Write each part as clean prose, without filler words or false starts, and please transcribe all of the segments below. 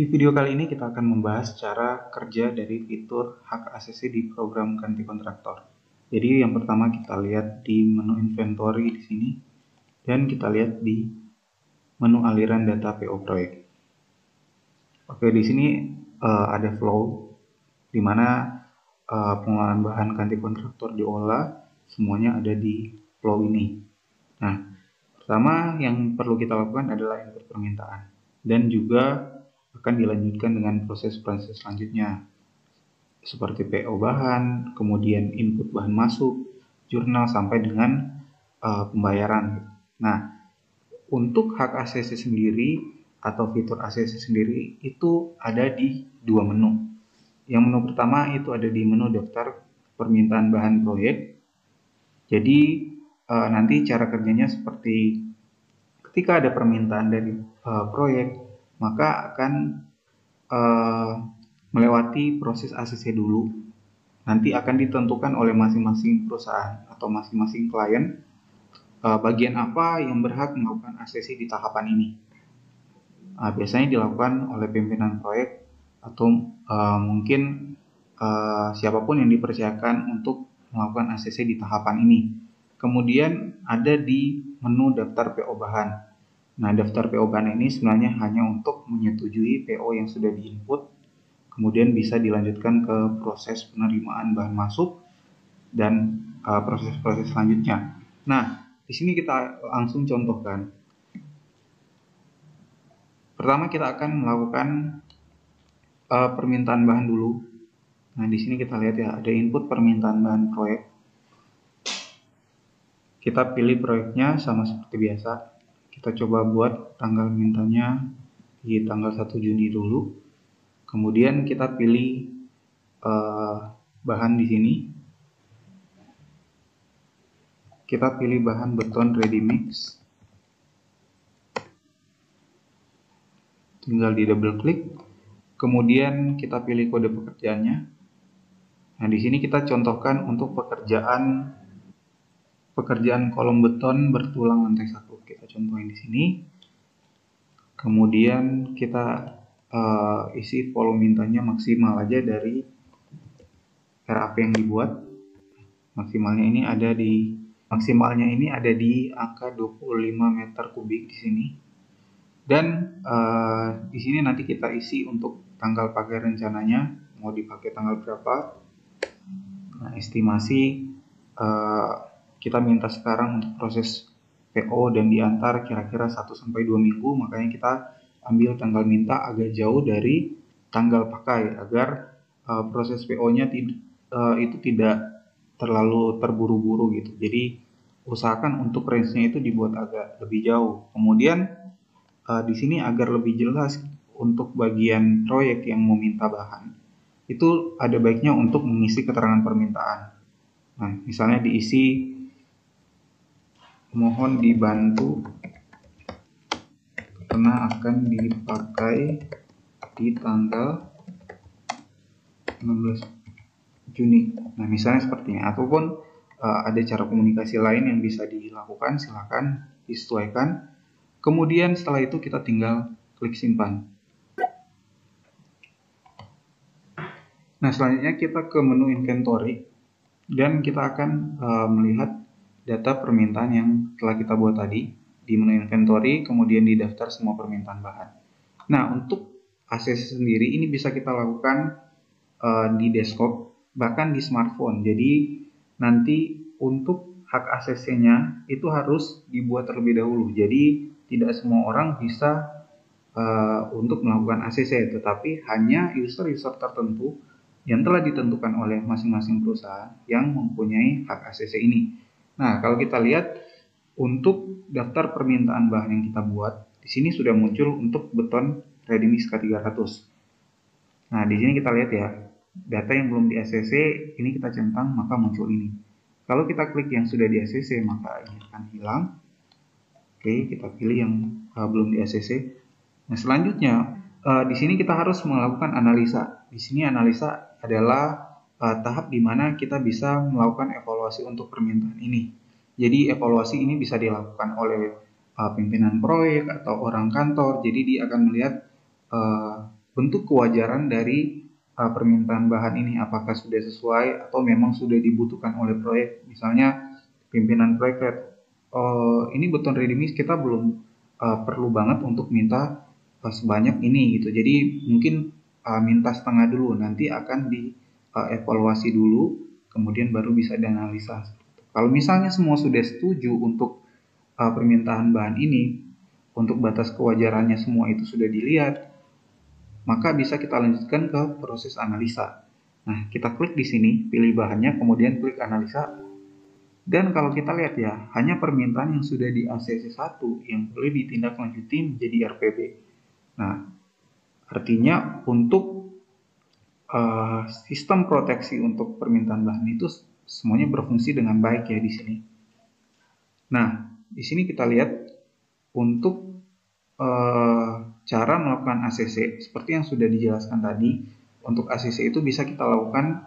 Di video kali ini kita akan membahas cara kerja dari fitur hak ACC di program ganti kontraktor. Jadi yang pertama kita lihat di menu inventory di sini dan kita lihat di menu aliran data PO proyek. Oke, di sini ada flow di mana pengelolaan bahan ganti kontraktor diolah, semuanya ada di flow ini. Nah, pertama yang perlu kita lakukan adalah input permintaan dan juga akan dilanjutkan dengan proses-proses selanjutnya seperti PO bahan, kemudian input bahan masuk, jurnal sampai dengan pembayaran. Nah, untuk hak ACC sendiri atau fitur ACC sendiri itu ada di dua menu. Yang menu pertama itu ada di menu daftar permintaan bahan proyek. Jadi nanti cara kerjanya seperti ketika ada permintaan dari proyek, maka akan melewati proses ACC dulu. Nanti akan ditentukan oleh masing-masing perusahaan atau masing-masing klien bagian apa yang berhak melakukan ACC di tahapan ini. Biasanya dilakukan oleh pimpinan proyek atau mungkin siapapun yang dipercayakan untuk melakukan ACC di tahapan ini. Kemudian ada di menu daftar PO bahan. Nah, daftar PO bahan ini sebenarnya hanya untuk menyetujui PO yang sudah diinput, kemudian bisa dilanjutkan ke proses penerimaan bahan masuk dan proses-proses selanjutnya. Nah, di sini kita langsung contohkan. Pertama kita akan melakukan permintaan bahan dulu. Nah, di sini kita lihat ya, ada input permintaan bahan proyek. Kita pilih proyeknya sama seperti biasa. Kita coba buat tanggal mintanya di tanggal 1 Juni dulu. Kemudian kita pilih bahan di sini. Kita pilih bahan beton ready mix. Tinggal di double klik. Kemudian kita pilih kode pekerjaannya. Nah, di sini kita contohkan untuk pekerjaan kolom beton bertulang lantai 1. Kita contohin di sini. Kemudian kita isi volume mintanya maksimal aja dari RAP yang dibuat. Maksimalnya ini ada di angka 25 meter kubik di sini. Dan di sini nanti kita isi untuk tanggal pakai rencananya mau dipakai tanggal berapa. Nah, estimasi kita minta sekarang untuk proses PO dan diantar kira-kira 1-2 minggu, makanya kita ambil tanggal minta agak jauh dari tanggal pakai agar proses PO-nya itu tidak terlalu terburu-buru gitu. Jadi usahakan untuk range-nya itu dibuat agak lebih jauh. Kemudian di sini agar lebih jelas untuk bagian proyek yang meminta bahan, itu ada baiknya untuk mengisi keterangan permintaan. Nah, misalnya diisi mohon dibantu karena akan dipakai di tanggal 16 Juni. Nah, misalnya seperti ini. Ataupun ada cara komunikasi lain yang bisa dilakukan, silakan disesuaikan. Kemudian setelah itu kita tinggal klik simpan. Nah, selanjutnya kita ke menu inventory dan kita akan melihat data permintaan yang telah kita buat tadi di menu inventory, kemudian di daftar semua permintaan bahan. Nah, untuk ACC sendiri ini bisa kita lakukan di desktop, bahkan di smartphone. Jadi nanti untuk hak ACC-nya itu harus dibuat terlebih dahulu. Jadi tidak semua orang bisa untuk melakukan ACC, tetapi hanya user-user tertentu yang telah ditentukan oleh masing-masing perusahaan yang mempunyai hak ACC ini. Nah, kalau kita lihat untuk daftar permintaan bahan yang kita buat, di sini sudah muncul untuk beton ready mix K300. Nah, di sini kita lihat ya, data yang belum di ACC ini kita centang maka muncul ini. Kalau kita klik yang sudah di ACC maka ini akan hilang. Oke, kita pilih yang belum di ACC. Nah, selanjutnya di sini kita harus melakukan analisa. Di sini analisa adalah tahap di mana kita bisa melakukan evaluasi untuk permintaan ini. Jadi evaluasi ini bisa dilakukan oleh pimpinan proyek atau orang kantor. Jadi dia akan melihat bentuk kewajaran dari permintaan bahan ini, apakah sudah sesuai atau memang sudah dibutuhkan oleh proyek. Misalnya pimpinan proyek, ini beton ready mix kita belum perlu banget untuk minta sebanyak ini gitu. Jadi mungkin minta setengah dulu, nanti akan dievaluasi dulu, kemudian baru bisa dianalisa. Kalau misalnya semua sudah setuju untuk permintaan bahan ini, untuk batas kewajarannya semua itu sudah dilihat, maka bisa kita lanjutkan ke proses analisa. Nah, kita klik di sini, pilih bahannya, kemudian klik analisa. Dan kalau kita lihat ya, hanya permintaan yang sudah di ACC 1 yang boleh ditindaklanjuti menjadi RPB. Nah, artinya untuk sistem proteksi untuk permintaan bahan itu semuanya berfungsi dengan baik ya di sini. Nah, di sini kita lihat untuk cara melakukan ACC seperti yang sudah dijelaskan tadi. Untuk ACC itu bisa kita lakukan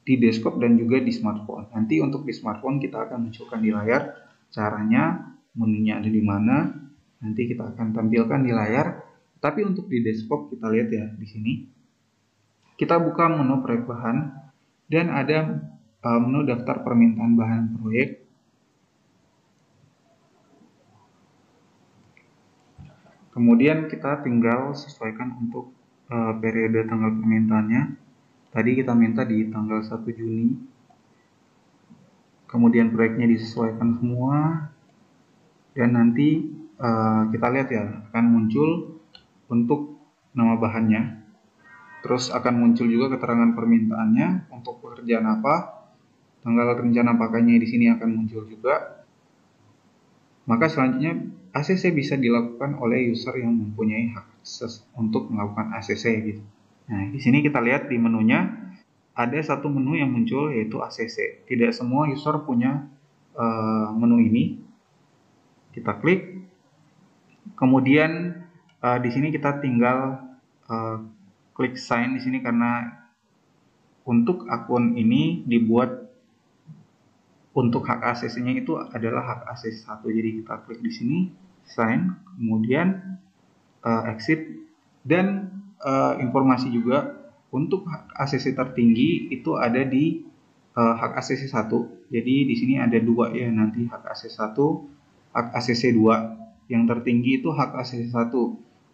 di desktop dan juga di smartphone. Nanti untuk di smartphone kita akan munculkan di layar caranya, menunya ada di mana, nanti kita akan tampilkan di layar. Tapi untuk di desktop kita lihat ya di sini, kita buka menu proyek bahan dan ada menu daftar permintaan bahan proyek. Kemudian kita tinggal sesuaikan untuk periode tanggal permintaannya. Tadi kita minta di tanggal 1 Juni. Kemudian proyeknya disesuaikan semua. Dan nanti kita lihat ya, akan muncul untuk nama bahannya. Terus akan muncul juga keterangan permintaannya untuk pekerjaan apa. Tanggal rencana pakainya di sini akan muncul juga. Maka selanjutnya ACC bisa dilakukan oleh user yang mempunyai hak akses untuk melakukan ACC gitu. Nah, di sini kita lihat di menunya ada satu menu yang muncul yaitu ACC. Tidak semua user punya menu ini. Kita klik. Kemudian di sini kita tinggal klik sign di sini karena untuk akun ini dibuat untuk hak ACC-nya itu adalah hak ACC 1. Jadi kita klik di sini, sign, kemudian exit, dan informasi juga untuk hak ACC tertinggi itu ada di hak ACC 1. Jadi di sini ada dua ya, nanti hak ACC 1, hak ACC 2. Yang tertinggi itu hak ACC 1.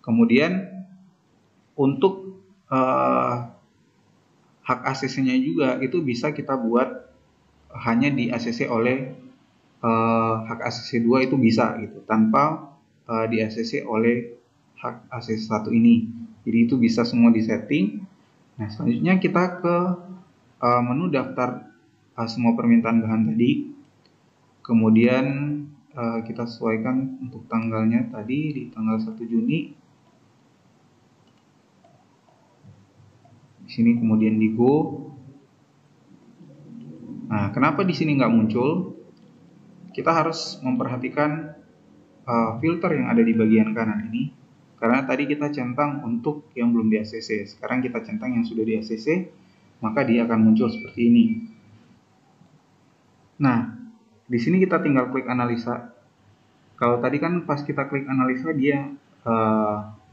Kemudian untuk hak ACC-nya juga itu bisa kita buat hanya di ACC oleh hak ACC 2 itu bisa gitu, tanpa di ACC oleh hak ACC 1 ini. Jadi itu bisa semua disetting. Nah, selanjutnya kita ke menu daftar semua permintaan bahan tadi. Kemudian kita sesuaikan untuk tanggalnya tadi di tanggal 1 Juni. Di sini kemudian di go. Nah, kenapa di sini nggak muncul? Kita harus memperhatikan filter yang ada di bagian kanan ini. Karena tadi kita centang untuk yang belum di ACC. Sekarang kita centang yang sudah di ACC, maka dia akan muncul seperti ini. Nah, di sini kita tinggal klik analisa. Kalau tadi kan pas kita klik analisa dia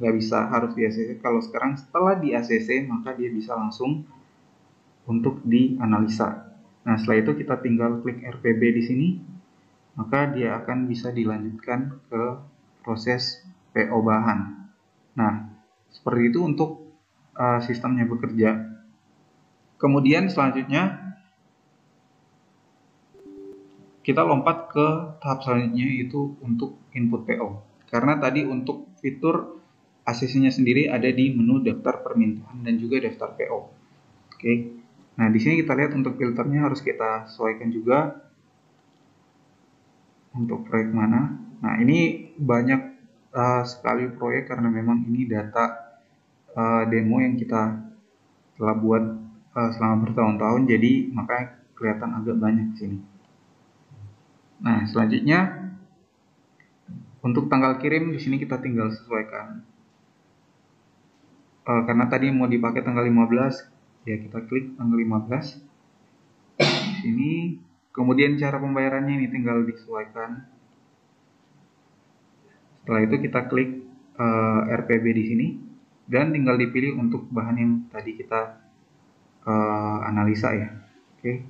nggak bisa, harus di ACC. Kalau sekarang setelah di ACC, maka dia bisa langsung untuk dianalisa. Nah, setelah itu kita tinggal klik RPB di sini, maka dia akan bisa dilanjutkan ke proses PO bahan. Nah, seperti itu untuk sistemnya bekerja. Kemudian selanjutnya kita lompat ke tahap selanjutnya, yaitu untuk input PO. Karena tadi untuk fitur ACC-nya sendiri ada di menu daftar permintaan dan juga daftar PO. Oke. Nah, di sini kita lihat untuk filternya harus kita sesuaikan juga untuk proyek mana. Nah, ini banyak sekali proyek karena memang ini data demo yang kita telah buat selama bertahun-tahun, jadi makanya kelihatan agak banyak di sini. Nah, selanjutnya untuk tanggal kirim di sini kita tinggal sesuaikan. Karena tadi mau dipakai tanggal 15, ya kita klik tanggal 15 di sini. Kemudian cara pembayarannya ini tinggal disesuaikan. Setelah itu kita klik RPB di sini dan tinggal dipilih untuk bahan yang tadi kita analisa ya. Oke.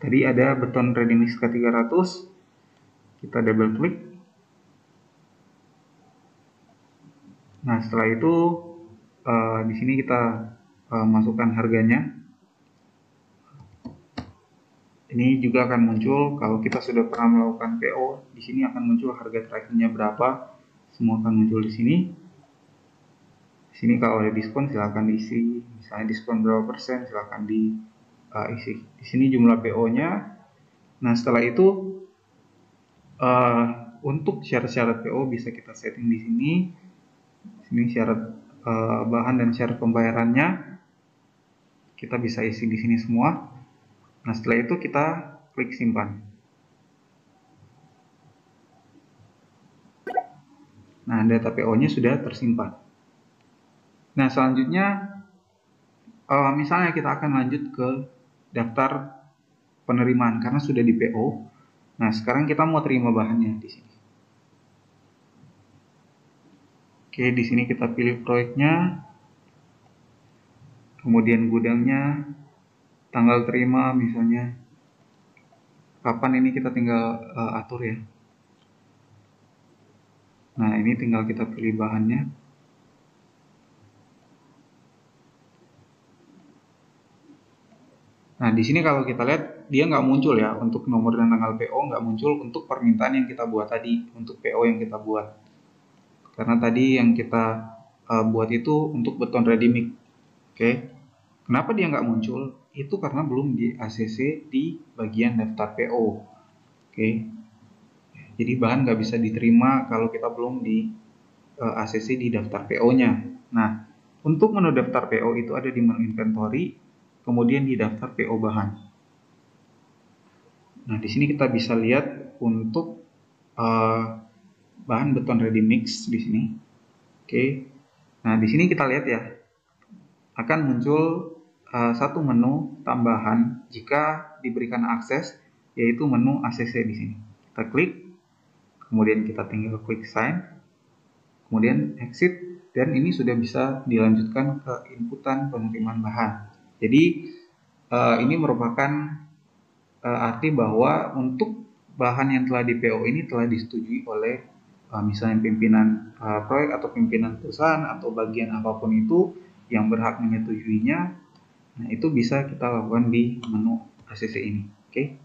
Tadi ada beton ready mix K300, kita double klik. Nah, setelah itu di sini kita masukkan harganya. Ini juga akan muncul kalau kita sudah pernah melakukan PO. Di sini akan muncul harga trackingnya berapa, semua akan muncul di sini. Di sini kalau ada diskon silahkan diisi, misalnya diskon berapa persen silahkan diisi. Di sini jumlah PO-nya. Nah, setelah itu untuk syarat-syarat PO bisa kita setting di sini. Di sini syarat bahan dan syarat pembayarannya kita bisa isi di sini semua. Nah, setelah itu kita klik simpan. Nah, data PO-nya sudah tersimpan. Nah, selanjutnya misalnya kita akan lanjut ke daftar penerimaan karena sudah di PO. Nah, sekarang kita mau terima bahannya di sini. Oke, di sini kita pilih proyeknya, kemudian gudangnya, tanggal terima misalnya kapan, ini kita tinggal atur ya. Nah, ini tinggal kita pilih bahannya. Nah, di sini kalau kita lihat dia nggak muncul ya untuk nomor dan tanggal PO, nggak muncul untuk permintaan yang kita buat tadi, untuk PO yang kita buat. Karena tadi yang kita buat itu untuk beton ready mix. Oke. Kenapa dia nggak muncul? Itu karena belum di ACC di bagian daftar PO. Oke. Jadi bahan nggak bisa diterima kalau kita belum di ACC di daftar PO-nya. Nah, untuk menu daftar PO itu ada di menu inventory, kemudian di daftar PO bahan. Nah, di sini kita bisa lihat untuk bahan beton ready mix di sini. Oke. Nah, di sini kita lihat ya, akan muncul satu menu tambahan jika diberikan akses, yaitu menu ACC di sini. Kita klik, kemudian kita tinggal klik sign, kemudian exit, dan ini sudah bisa dilanjutkan ke inputan penerimaan bahan. Jadi ini merupakan arti bahwa untuk bahan yang telah di PO ini telah disetujui oleh misalnya pimpinan proyek atau pimpinan perusahaan atau bagian apapun itu yang berhak menyetujuinya. Nah, itu bisa kita lakukan di menu ACC ini. Oke.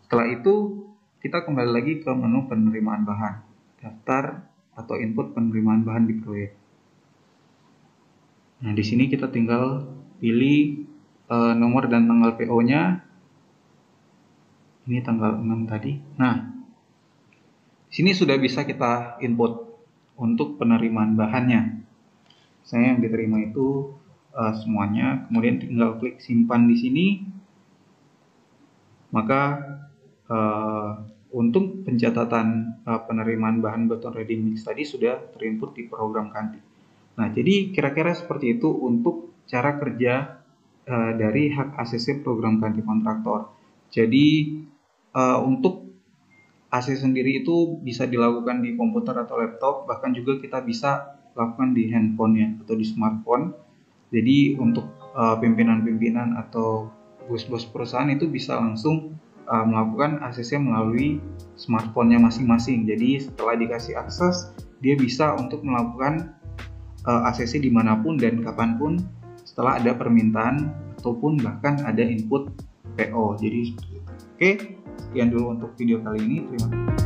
Setelah itu kita kembali lagi ke menu penerimaan bahan, daftar atau input penerimaan bahan di proyek. Nah, di sini kita tinggal pilih nomor dan tanggal PO-nya. Ini tanggal 6 tadi. Nah, di sini sudah bisa kita input untuk penerimaan bahannya. Saya yang diterima itu semuanya, kemudian tinggal klik simpan di sini. Maka untuk pencatatan penerimaan bahan beton ready mix tadi sudah terinput di program Kanti. Nah, jadi kira-kira seperti itu untuk cara kerja dari hak ACC program Kanti kontraktor. Jadi untuk ACC sendiri itu bisa dilakukan di komputer atau laptop, bahkan juga kita bisa lakukan di handphone ya atau di smartphone. Jadi untuk pimpinan-pimpinan atau bos-bos perusahaan itu bisa langsung melakukan ACC melalui smartphone-nya masing-masing. Jadi setelah dikasih akses, dia bisa untuk melakukan ACC dimanapun dan kapanpun setelah ada permintaan ataupun bahkan ada input PO. Jadi seperti itu. Oke, sekian dulu untuk video kali ini. Terima kasih.